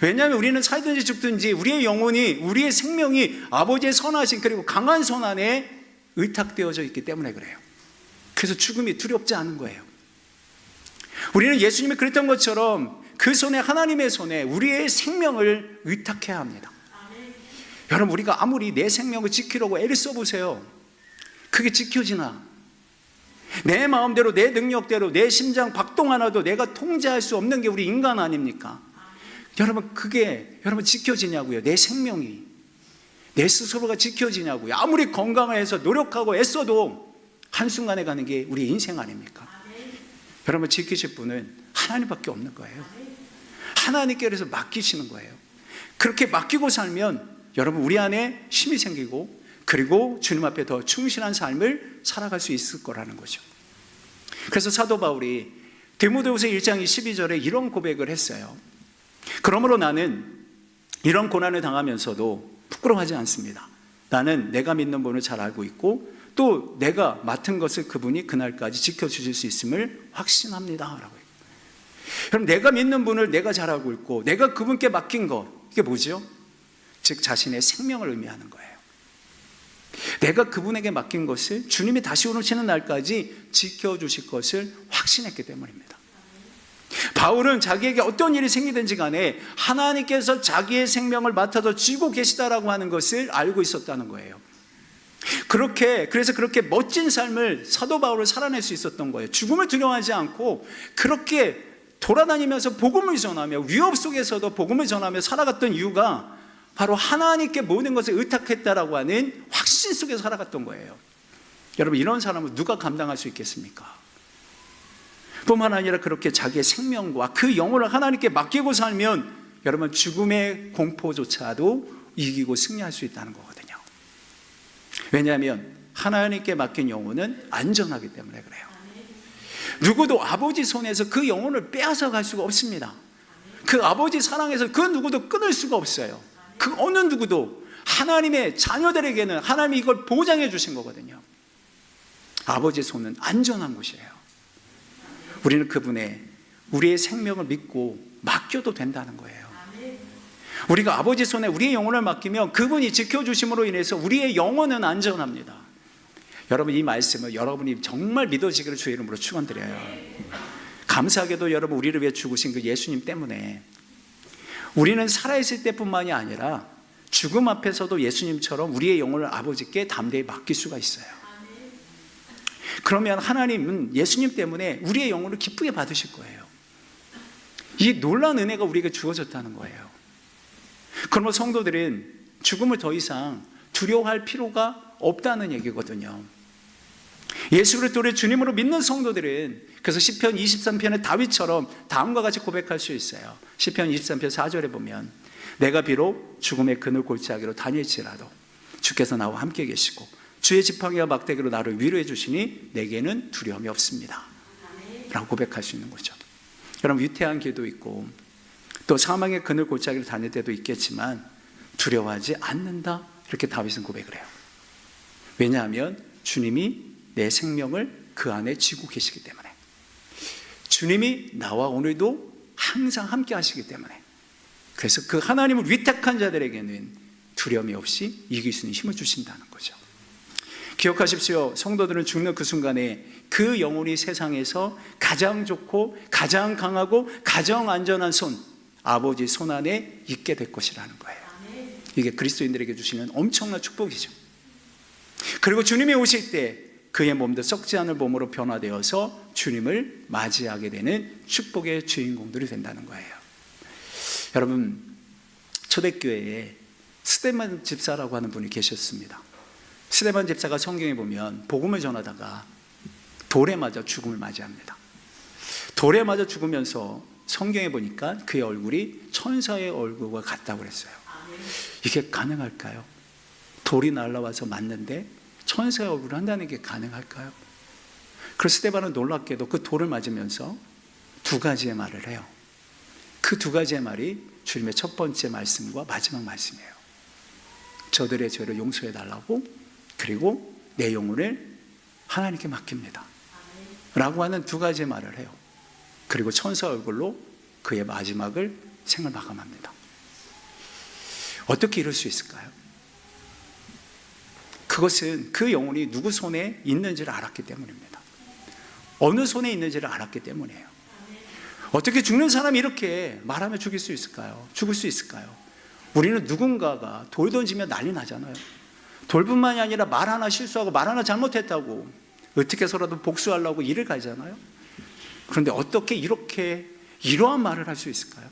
S1: 왜냐하면 우리는 살든지 죽든지 우리의 영혼이, 우리의 생명이 아버지의 선하신 그리고 강한 손 안에 의탁되어져 있기 때문에 그래요. 그래서 죽음이 두렵지 않은 거예요. 우리는 예수님이 그랬던 것처럼 그 손에, 하나님의 손에 우리의 생명을 의탁해야 합니다. 여러분, 우리가 아무리 내 생명을 지키려고 애를 써보세요. 그게 지켜지나? 내 마음대로, 내 능력대로, 내 심장 박동 하나도 내가 통제할 수 없는 게 우리 인간 아닙니까? 여러분, 그게 여러분 지켜지냐고요? 내 생명이, 내 스스로가 지켜지냐고요? 아무리 건강해서 노력하고 애써도 한순간에 가는 게 우리 인생 아닙니까? 여러분, 지키실 분은 하나님밖에 없는 거예요. 하나님께 그래서 맡기시는 거예요. 그렇게 맡기고 살면 여러분, 우리 안에 힘이 생기고, 그리고 주님 앞에 더 충실한 삶을 살아갈 수 있을 거라는 거죠. 그래서 사도 바울이 디모데후서 1장 12절에 이런 고백을 했어요. 그러므로 나는 이런 고난을 당하면서도 부끄러워하지 않습니다. 나는 내가 믿는 분을 잘 알고 있고, 또 내가 맡은 것을 그분이 그날까지 지켜주실 수 있음을 확신합니다 라고 해요. 그럼 내가 믿는 분을 내가 잘 알고 있고, 내가 그분께 맡긴 것, 이게 뭐죠? 즉 자신의 생명을 의미하는 거예요. 내가 그분에게 맡긴 것을 주님이 다시 오시는 날까지 지켜주실 것을 확신했기 때문입니다. 바울은 자기에게 어떤 일이 생기든지 간에 하나님께서 자기의 생명을 맡아서 쥐고 계시다라고 하는 것을 알고 있었다는 거예요. 그래서 그렇게 멋진 삶을, 사도 바울을 살아낼 수 있었던 거예요. 죽음을 두려워하지 않고 그렇게 돌아다니면서 복음을 전하며, 위협 속에서도 복음을 전하며 살아갔던 이유가 바로 하나님께 모든 것을 의탁했다라고 하는 확신 속에서 살아갔던 거예요. 여러분, 이런 사람을 누가 감당할 수 있겠습니까? 뿐만 아니라 그렇게 자기의 생명과 그 영혼을 하나님께 맡기고 살면 여러분, 죽음의 공포조차도 이기고 승리할 수 있다는 거거든요. 왜냐하면 하나님께 맡긴 영혼은 안전하기 때문에 그래요. 누구도 아버지 손에서 그 영혼을 빼앗아 갈 수가 없습니다. 그 아버지 사랑에서 그 누구도 끊을 수가 없어요. 그 어느 누구도. 하나님의 자녀들에게는 하나님이 이걸 보장해 주신 거거든요. 아버지 손은 안전한 곳이에요. 우리는 그분의, 우리의 생명을 믿고 맡겨도 된다는 거예요. 우리가 아버지 손에 우리의 영혼을 맡기면 그분이 지켜주심으로 인해서 우리의 영혼은 안전합니다. 여러분, 이 말씀을 여러분이 정말 믿어지기를 주의 이름으로 축원드려요. 감사하게도 여러분, 우리를 위해 죽으신 그 예수님 때문에 우리는 살아있을 때뿐만이 아니라 죽음 앞에서도 예수님처럼 우리의 영혼을 아버지께 담대히 맡길 수가 있어요. 그러면 하나님은 예수님 때문에 우리의 영혼을 기쁘게 받으실 거예요. 이 놀라운 은혜가 우리에게 주어졌다는 거예요. 그러면 성도들은 죽음을 더 이상 두려워할 필요가 없다는 얘기거든요. 예수 그리스도를 주님으로 믿는 성도들은, 그래서 시편 23편의 다윗처럼 다음과 같이 고백할 수 있어요. 시편 23편 4절에 보면, 내가 비록 죽음의 그늘 골짜기로 다닐지라도 주께서 나와 함께 계시고 주의 지팡이와 막대기로 나를 위로해 주시니 내게는 두려움이 없습니다 라고 고백할 수 있는 거죠. 여러분, 위태한 길도 있고 또 사망의 그늘 골짜기를 다닐 때도 있겠지만 두려워하지 않는다, 이렇게 다윗은 고백을 해요. 왜냐하면 주님이 내 생명을 그 안에 쥐고 계시기 때문에, 주님이 나와 오늘도 항상 함께 하시기 때문에, 그래서 그 하나님을 위탁한 자들에게는 두려움이 없이 이길 수 있는 힘을 주신다는 거죠. 기억하십시오. 성도들은 죽는 그 순간에 그 영혼이 세상에서 가장 좋고 가장 강하고 가장 안전한 손, 아버지 손 안에 있게 될 것이라는 거예요. 이게 그리스도인들에게 주시는 엄청난 축복이죠. 그리고 주님이 오실 때 그의 몸도 썩지 않을 몸으로 변화되어서 주님을 맞이하게 되는 축복의 주인공들이 된다는 거예요. 여러분, 초대교회에 스데반 집사라고 하는 분이 계셨습니다. 스데반 집사가 성경에 보면 복음을 전하다가 돌에 맞아 죽음을 맞이합니다. 돌에 맞아 죽으면서 성경에 보니까 그의 얼굴이 천사의 얼굴과 같다고 그랬어요. 이게 가능할까요? 돌이 날아와서 맞는데 천사의 얼굴을 한다는 게 가능할까요? 그래서 스데반은 놀랍게도 그 돌을 맞으면서 두 가지의 말을 해요. 그 두 가지의 말이 주님의 첫 번째 말씀과 마지막 말씀이에요. 저들의 죄를 용서해 달라고, 그리고 내 영혼을 하나님께 맡깁니다 라고 하는 두 가지의 말을 해요. 그리고 천사 얼굴로 그의 마지막을 생을 마감합니다. 어떻게 이럴 수 있을까요? 그것은 그 영혼이 누구 손에 있는지를 알았기 때문입니다. 어느 손에 있는지를 알았기 때문이에요. 어떻게 죽는 사람이 이렇게 말하면 죽일 수 있을까요? 죽을 수 있을까요? 우리는 누군가가 돌 던지면 난리 나잖아요. 돌뿐만이 아니라 말 하나 실수하고 말 하나 잘못했다고 어떻게 해서라도 복수하려고 일을 가잖아요. 그런데 어떻게 이러한 말을 할 수 있을까요?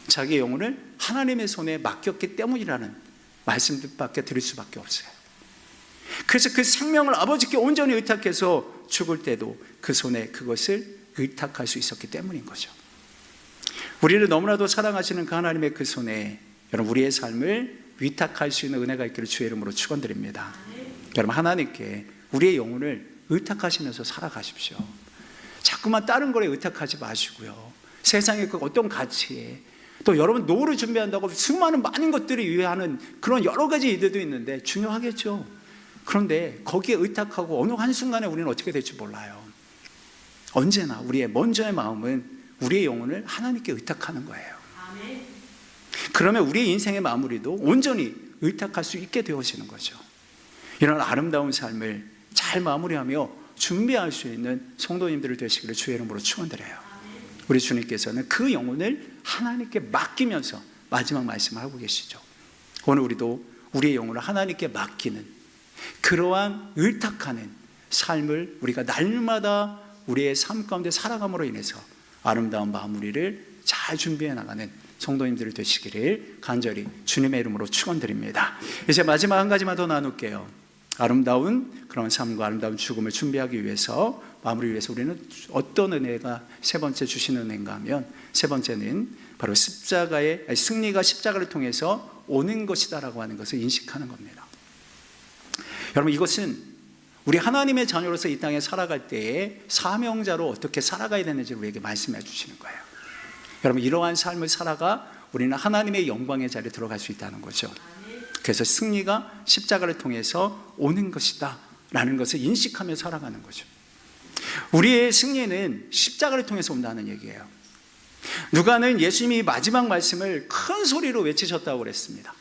S1: 자기의 영혼을 하나님의 손에 맡겼기 때문이라는 말씀밖에 드릴 수밖에 없어요. 그래서 그 생명을 아버지께 온전히 의탁해서 죽을 때도 그 손에 그것을 의탁할 수 있었기 때문인 거죠. 우리를 너무나도 사랑하시는 그 하나님의 그 손에 여러분 우리의 삶을 위탁할 수 있는 은혜가 있기를 주의 이름으로 축원드립니다. 여러분 하나님께 우리의 영혼을 의탁하시면서 살아가십시오. 자꾸만 다른 거에 의탁하지 마시고요. 세상의 그 어떤 가치에 또 여러분 노후를 준비한다고 수많은 많은 것들을 위하는 그런 여러 가지 일들도 있는데 중요하겠죠. 그런데 거기에 의탁하고 어느 한순간에 우리는 어떻게 될지 몰라요. 언제나 우리의 먼저의 마음은 우리의 영혼을 하나님께 의탁하는 거예요. 그러면 우리의 인생의 마무리도 온전히 의탁할 수 있게 되어지는 거죠. 이런 아름다운 삶을 잘 마무리하며 준비할 수 있는 성도님들을 되시기를 주의 이름으로 축원드려요. 우리 주님께서는 그 영혼을 하나님께 맡기면서 마지막 말씀을 하고 계시죠. 오늘 우리도 우리의 영혼을 하나님께 맡기는 그러한 의탁하는 삶을 우리가 날마다 우리의 삶 가운데 살아감으로 인해서 아름다운 마무리를 잘 준비해 나가는 성도님들이 되시기를 간절히 주님의 이름으로 축원드립니다. 이제 마지막 한 가지만 더 나눌게요. 아름다운 그런 삶과 아름다운 죽음을 준비하기 위해서 마무리 위해서 우리는 어떤 은혜가 세 번째 주신 은혜인가 하면 세 번째는 바로 승리가 십자가를 통해서 오는 것이다라고 하는 것을 인식하는 겁니다. 여러분 이것은 우리 하나님의 자녀로서 이 땅에 살아갈 때에 사명자로 어떻게 살아가야 되는지 우리에게 말씀해 주시는 거예요. 여러분 이러한 삶을 살아가 우리는 하나님의 영광의 자리에 들어갈 수 있다는 거죠. 그래서 승리가 십자가를 통해서 오는 것이다 라는 것을 인식하며 살아가는 거죠. 우리의 승리는 십자가를 통해서 온다는 얘기예요. 누가는 예수님이 마지막 말씀을 큰 소리로 외치셨다고 그랬습니다.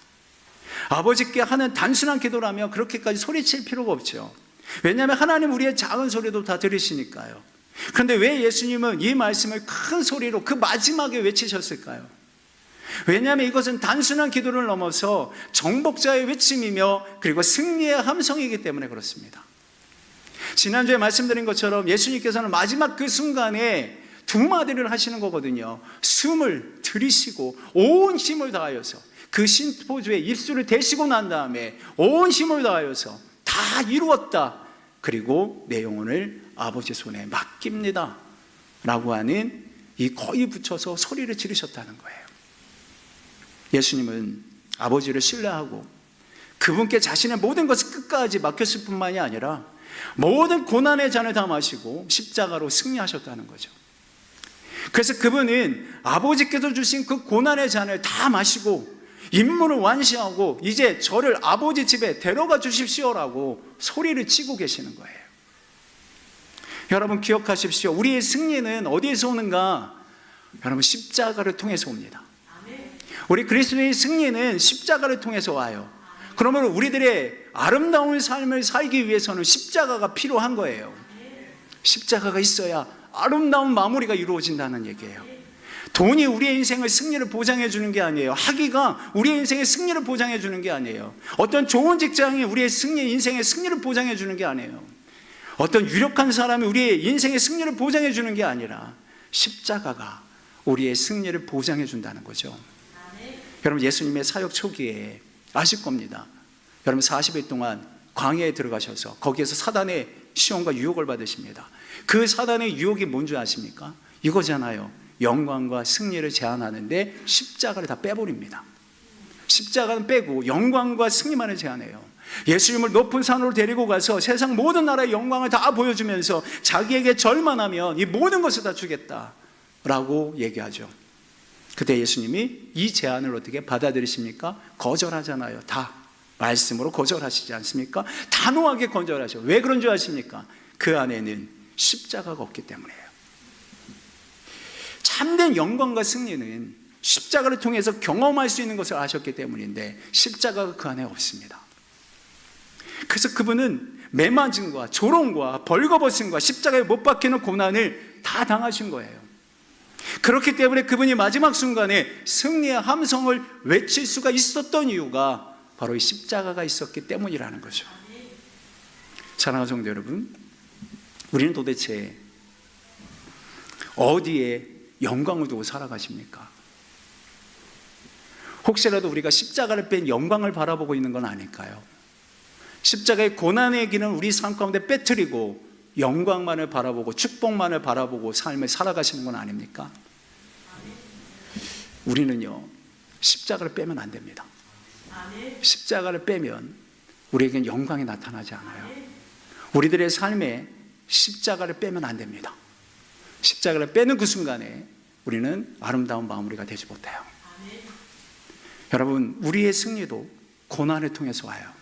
S1: 아버지께 하는 단순한 기도라면 그렇게까지 소리칠 필요가 없죠. 왜냐하면 하나님 우리의 작은 소리도 다 들으시니까요. 그런데 왜 예수님은 이 말씀을 큰 소리로 그 마지막에 외치셨을까요? 왜냐하면 이것은 단순한 기도를 넘어서 정복자의 외침이며 그리고 승리의 함성이기 때문에 그렇습니다. 지난주에 말씀드린 것처럼 예수님께서는 마지막 그 순간에 두 마디를 하시는 거거든요. 숨을 들이쉬고 온 힘을 다하여서 그 심포주에 입술을 대시고 난 다음에 온 힘을 다하여서 다 이루었다. 그리고 내 영혼을 아버지 손에 맡깁니다. 라고 하는 이 거의 붙여서 소리를 지르셨다는 거예요. 예수님은 아버지를 신뢰하고 그분께 자신의 모든 것을 끝까지 맡겼을 뿐만이 아니라 모든 고난의 잔을 다 마시고 십자가로 승리하셨다는 거죠. 그래서 그분은 아버지께서 주신 그 고난의 잔을 다 마시고 임무를 완수하고 이제 저를 아버지 집에 데려가 주십시오라고 소리를 치고 계시는 거예요. 여러분 기억하십시오. 우리의 승리는 어디에서 오는가? 여러분 십자가를 통해서 옵니다. 우리 그리스도의 승리는 십자가를 통해서 와요. 그러면 우리들의 아름다운 삶을 살기 위해서는 십자가가 필요한 거예요. 십자가가 있어야 아름다운 마무리가 이루어진다는 얘기예요. 돈이 우리의 인생의 승리를 보장해 주는 게 아니에요. 학위가 우리의 인생의 승리를 보장해 주는 게 아니에요. 어떤 좋은 직장이 우리의 인생의 승리를 보장해 주는 게 아니에요. 어떤 유력한 사람이 우리의 인생의 승리를 보장해 주는 게 아니라 십자가가 우리의 승리를 보장해 준다는 거죠. 여러분 예수님의 사역 초기에 아실 겁니다. 여러분 40일 동안 광야에 들어가셔서 거기에서 사단의 시험과 유혹을 받으십니다. 그 사단의 유혹이 뭔지 아십니까? 이거잖아요. 영광과 승리를 제한하는데 십자가를 다 빼버립니다. 십자가는 빼고 영광과 승리만을 제안해요. 예수님을 높은 산으로 데리고 가서 세상 모든 나라의 영광을 다 보여주면서 자기에게 절만하면 이 모든 것을 다 주겠다라고 얘기하죠. 그때 예수님이 이 제안을 어떻게 받아들이십니까? 거절하잖아요. 다 말씀으로 거절하시지 않습니까? 단호하게 거절하죠. 왜 그런 줄 아십니까? 그 안에는 십자가가 없기 때문이에요. 참된 영광과 승리는 십자가를 통해서 경험할 수 있는 것을 아셨기 때문인데 십자가가 그 안에 없습니다. 그래서 그분은 매맞음과 조롱과 벌거벗음과 십자가에 못 박히는 고난을 다 당하신 거예요. 그렇기 때문에 그분이 마지막 순간에 승리의 함성을 외칠 수가 있었던 이유가 바로 이 십자가가 있었기 때문이라는 거죠. 사랑하는 성도 여러분, 우리는 도대체 어디에 영광을 두고 살아가십니까? 혹시라도 우리가 십자가를 뺀 영광을 바라보고 있는 건 아닐까요? 십자가의 고난의 길은 우리 삶 가운데 빼뜨리고 영광만을 바라보고 축복만을 바라보고 삶을 살아가시는 건 아닙니까? 우리는요, 십자가를 빼면 안 됩니다. 십자가를 빼면 우리에겐 영광이 나타나지 않아요. 우리들의 삶에 십자가를 빼면 안 됩니다. 십자가를 빼는 그 순간에 우리는 아름다운 마무리가 되지 못해요. 여러분, 우리의 승리도 고난을 통해서 와요.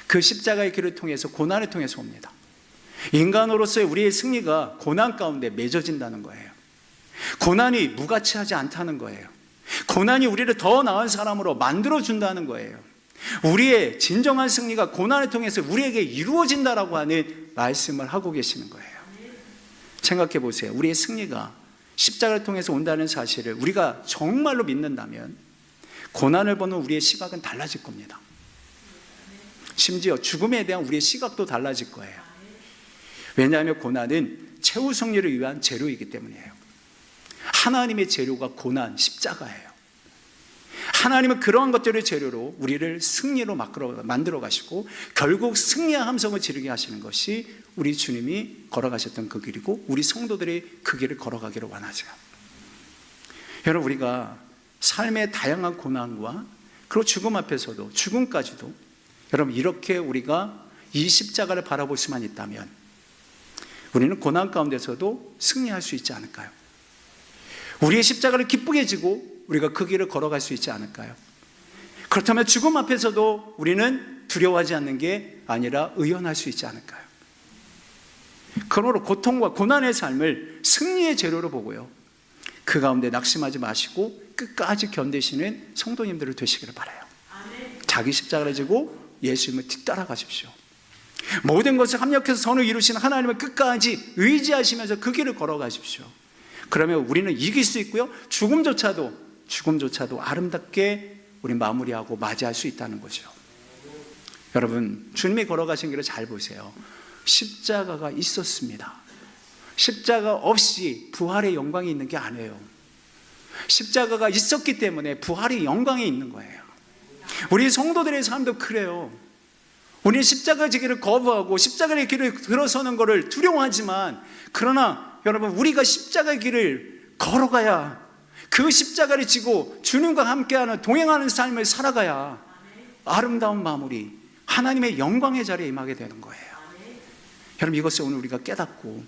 S1: 그 십자가의 길을 통해서 고난을 통해서 옵니다. 인간으로서의 우리의 승리가 고난 가운데 맺어진다는 거예요. 고난이 무가치하지 않다는 거예요. 고난이 우리를 더 나은 사람으로 만들어준다는 거예요. 우리의 진정한 승리가 고난을 통해서 우리에게 이루어진다라고 하는 말씀을 하고 계시는 거예요. 생각해 보세요. 우리의 승리가 십자가를 통해서 온다는 사실을 우리가 정말로 믿는다면 고난을 보는 우리의 시각은 달라질 겁니다. 심지어 죽음에 대한 우리의 시각도 달라질 거예요. 왜냐하면 고난은 최후 승리를 위한 재료이기 때문이에요. 하나님의 재료가 고난, 십자가예요. 하나님은 그러한 것들을 재료로 우리를 승리로 만들어 가시고 결국 승리의 함성을 지르게 하시는 것이 우리 주님이 걸어가셨던 그 길이고 우리 성도들이 그 길을 걸어가기를 원하세요. 여러분, 우리가 삶의 다양한 고난과 그리고 죽음 앞에서도 죽음까지도 여러분 이렇게 우리가 이 십자가를 바라볼 수만 있다면 우리는 고난 가운데서도 승리할 수 있지 않을까요? 우리의 십자가를 기쁘게 지고 우리가 그 길을 걸어갈 수 있지 않을까요? 그렇다면 죽음 앞에서도 우리는 두려워하지 않는 게 아니라 의연할 수 있지 않을까요? 그러므로 고통과 고난의 삶을 승리의 재료로 보고요, 그 가운데 낙심하지 마시고 끝까지 견디시는 성도님들을 되시기를 바라요. 자기 십자가를 지고 예수님을 뒤따라가십시오. 모든 것을 합력해서 선을 이루시는 하나님을 끝까지 의지하시면서 그 길을 걸어가십시오. 그러면 우리는 이길 수 있고요, 죽음조차도 아름답게 우리 마무리하고 맞이할 수 있다는 거죠. 여러분, 주님이 걸어가신 길을 잘 보세요. 십자가가 있었습니다. 십자가 없이 부활의 영광이 있는 게 아니에요. 십자가가 있었기 때문에 부활의 영광이 있는 거예요. 우리 성도들의 삶도 그래요. 우리는 십자가 지기를 거부하고 십자가의 길을 들어서는 것을 두려워하지만, 그러나 여러분, 우리가 십자가의 길을 걸어가야, 그 십자가를 지고 주님과 함께하는 동행하는 삶을 살아가야 아름다운 마무리, 하나님의 영광의 자리에 임하게 되는 거예요. 여러분, 이것을 오늘 우리가 깨닫고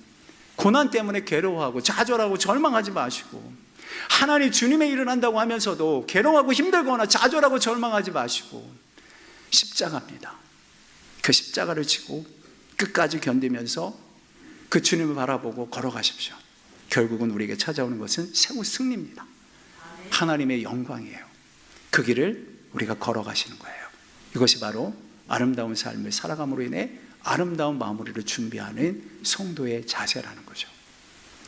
S1: 고난 때문에 괴로워하고 좌절하고 절망하지 마시고, 하나님 주님의 일을 한다고 하면서도 괴로워하고 힘들거나 좌절하고 절망하지 마시고, 십자가입니다. 그 십자가를 지고 끝까지 견디면서 그 주님을 바라보고 걸어가십시오. 결국은 우리에게 찾아오는 것은 최후 승리입니다. 하나님의 영광이에요. 그 길을 우리가 걸어가시는 거예요. 이것이 바로 아름다운 삶을 살아감으로 인해 아름다운 마무리를 준비하는 성도의 자세라는 거죠.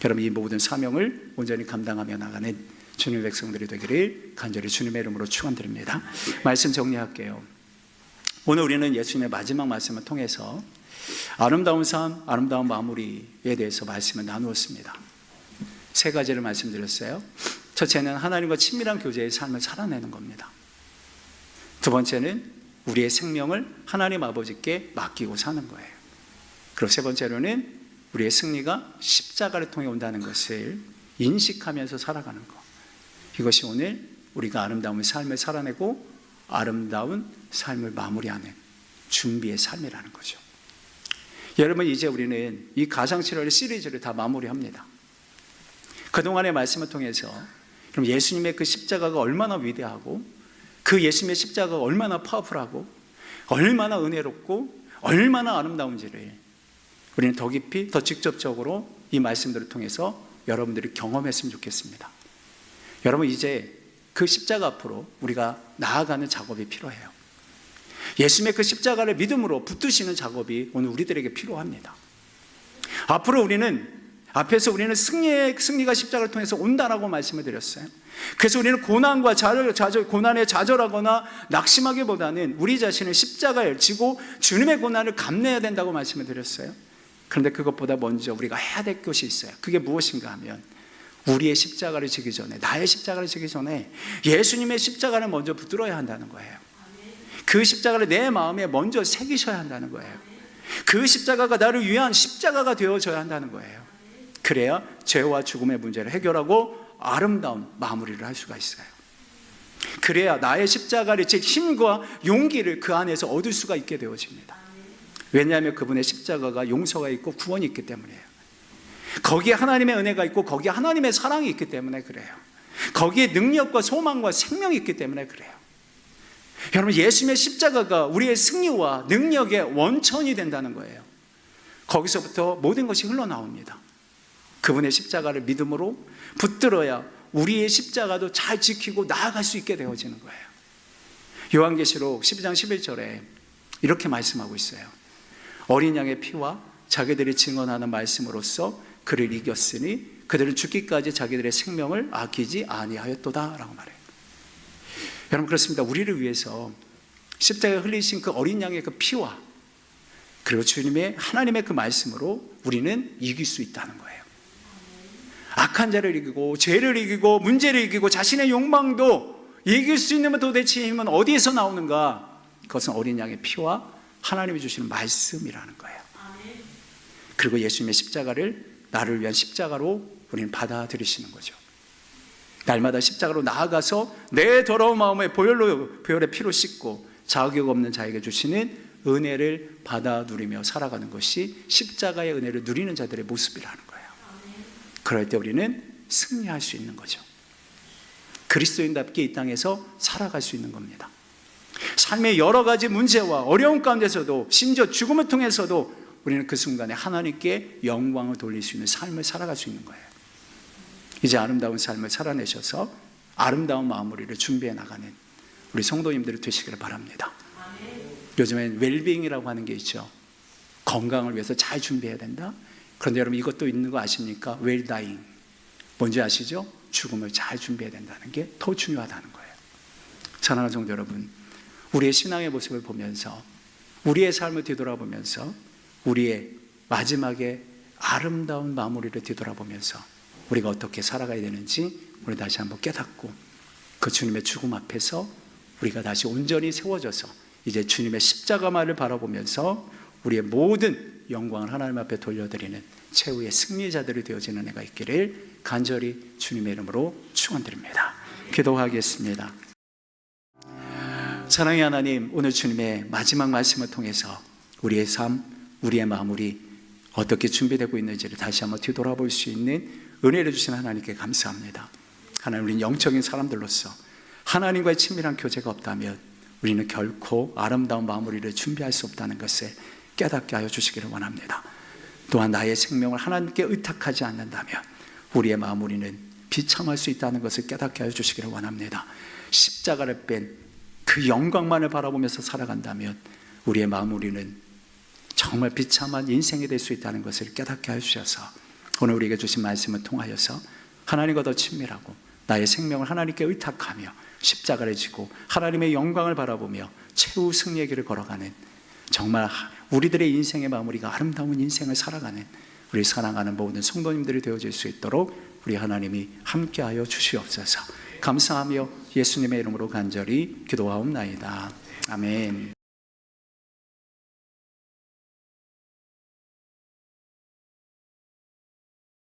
S1: 여러분, 이 모든 사명을 온전히 감당하며 나가는 주님의 백성들이 되기를 간절히 주님의 이름으로 축원드립니다. 말씀 정리할게요. 오늘 우리는 예수님의 마지막 말씀을 통해서 아름다운 삶, 아름다운 마무리에 대해서 말씀을 나누었습니다. 세 가지를 말씀드렸어요. 첫째는 하나님과 친밀한 교제의 삶을 살아내는 겁니다. 두 번째는 우리의 생명을 하나님 아버지께 맡기고 사는 거예요. 그리고 세 번째로는 우리의 승리가 십자가를 통해 온다는 것을 인식하면서 살아가는 것. 이것이 오늘 우리가 아름다운 삶을 살아내고 아름다운 삶을 마무리하는 준비의 삶이라는 거죠. 여러분, 이제 우리는 이 가상치료의 시리즈를 다 마무리합니다. 그동안의 말씀을 통해서 그럼 예수님의 그 십자가가 얼마나 위대하고 그 예수님의 십자가가 얼마나 파워풀하고 얼마나 은혜롭고 얼마나 아름다운지를 우리는 더 깊이 더 직접적으로 이 말씀들을 통해서 여러분들이 경험했으면 좋겠습니다. 여러분, 이제 그 십자가 앞으로 우리가 나아가는 작업이 필요해요. 예수님의 그 십자가를 믿음으로 붙드시는 작업이 오늘 우리들에게 필요합니다. 앞으로 앞에서 우리는 승리가 십자가를 통해서 온다라고 말씀을 드렸어요. 그래서 우리는 고난과 고난에 좌절하거나 낙심하기보다는 우리 자신을 십자가에 지고 주님의 고난을 감내해야 된다고 말씀을 드렸어요. 그런데 그것보다 먼저 우리가 해야 될 것이 있어요. 그게 무엇인가 하면 우리의 십자가를 지기 전에, 나의 십자가를 지기 전에 예수님의 십자가를 먼저 붙들어야 한다는 거예요. 그 십자가를 내 마음에 먼저 새기셔야 한다는 거예요. 그 십자가가 나를 위한 십자가가 되어져야 한다는 거예요. 그래야 죄와 죽음의 문제를 해결하고 아름다운 마무리를 할 수가 있어요. 그래야 나의 십자가를, 제 힘과 용기를 그 안에서 얻을 수가 있게 되어집니다. 왜냐하면 그분의 십자가가 용서가 있고 구원이 있기 때문이에요. 거기에 하나님의 은혜가 있고 거기에 하나님의 사랑이 있기 때문에 그래요. 거기에 능력과 소망과 생명이 있기 때문에 그래요. 여러분, 예수님의 십자가가 우리의 승리와 능력의 원천이 된다는 거예요. 거기서부터 모든 것이 흘러나옵니다. 그분의 십자가를 믿음으로 붙들어야 우리의 십자가도 잘 지키고 나아갈 수 있게 되어지는 거예요. 요한계시록 12장 11절에 이렇게 말씀하고 있어요. 어린 양의 피와 자기들이 증언하는 말씀으로써 그를 이겼으니 그들은 죽기까지 자기들의 생명을 아끼지 아니하였도다 라고 말해요. 여러분, 그렇습니다. 우리를 위해서 십자가에 흘리신 그 어린 양의 그 피와 그리고 주님의 하나님의 그 말씀으로 우리는 이길 수 있다는 거예요. 악한 자를 이기고 죄를 이기고 문제를 이기고 자신의 욕망도 이길 수 있는 도대체 힘은 어디에서 나오는가? 그것은 어린 양의 피와 하나님이 주시는 말씀이라는 거예요. 그리고 예수님의 십자가를 나를 위한 십자가로 우리는 받아들이시는 거죠. 날마다 십자가로 나아가서 내 더러운 마음에 보혈의 피로 씻고 자격 없는 자에게 주시는 은혜를 받아 누리며 살아가는 것이 십자가의 은혜를 누리는 자들의 모습이라는 거예요. 그럴 때 우리는 승리할 수 있는 거죠. 그리스도인답게 이 땅에서 살아갈 수 있는 겁니다. 삶의 여러 가지 문제와 어려움 가운데서도 심지어 죽음을 통해서도 우리는 그 순간에 하나님께 영광을 돌릴 수 있는 삶을 살아갈 수 있는 거예요. 이제 아름다운 삶을 살아내셔서 아름다운 마무리를 준비해 나가는 우리 성도님들이 되시기를 바랍니다. 요즘엔 웰빙이라고 하는 게 있죠. 건강을 위해서 잘 준비해야 된다. 그런데 여러분, 이것도 있는 거 아십니까? 웰다잉. 뭔지 아시죠? 죽음을 잘 준비해야 된다는 게 더 중요하다는 거예요. 사랑하는 성도 여러분, 우리의 신앙의 모습을 보면서 우리의 삶을 뒤돌아보면서 우리의 마지막에 아름다운 마무리를 뒤돌아보면서 우리가 어떻게 살아가야 되는지 우리 다시 한번 깨닫고 그 주님의 죽음 앞에서 우리가 다시 온전히 세워져서 이제 주님의 십자가만을 바라보면서 우리의 모든 영광을 하나님 앞에 돌려드리는 최후의 승리자들이 되어지는 애가 있기를 간절히 주님의 이름으로 축원드립니다. 기도하겠습니다. 사랑의 하나님, 오늘 주님의 마지막 말씀을 통해서 우리의 삶, 우리의 마무리 어떻게 준비되고 있는지를 다시 한번 뒤돌아볼 수 있는 은혜를 주신 하나님께 감사합니다. 하나님, 우리는 영적인 사람들로서 하나님과의 친밀한 교제가 없다면 우리는 결코 아름다운 마무리를 준비할 수 없다는 것을 깨닫게 하여 주시기를 원합니다. 또한 나의 생명을 하나님께 의탁하지 않는다면 우리의 마무리는 비참할 수 있다는 것을 깨닫게 하여 주시기를 원합니다. 십자가를 뺀 그 영광만을 바라보면서 살아간다면 우리의 마무리는 정말 비참한 인생이 될 수 있다는 것을 깨닫게 하여 주셔서 오늘 우리에게 주신 말씀을 통하여서 하나님과 더 친밀하고 나의 생명을 하나님께 의탁하며 십자가를 지고 하나님의 영광을 바라보며 최후 승리의 길을 걸어가는 정말 우리들의 인생의 마무리가 아름다운 인생을 살아가는 우리 사랑하는 모든 성도님들이 되어질 수 있도록 우리 하나님이 함께하여 주시옵소서. 감사하며 예수님의 이름으로 간절히 기도하옵나이다. 아멘.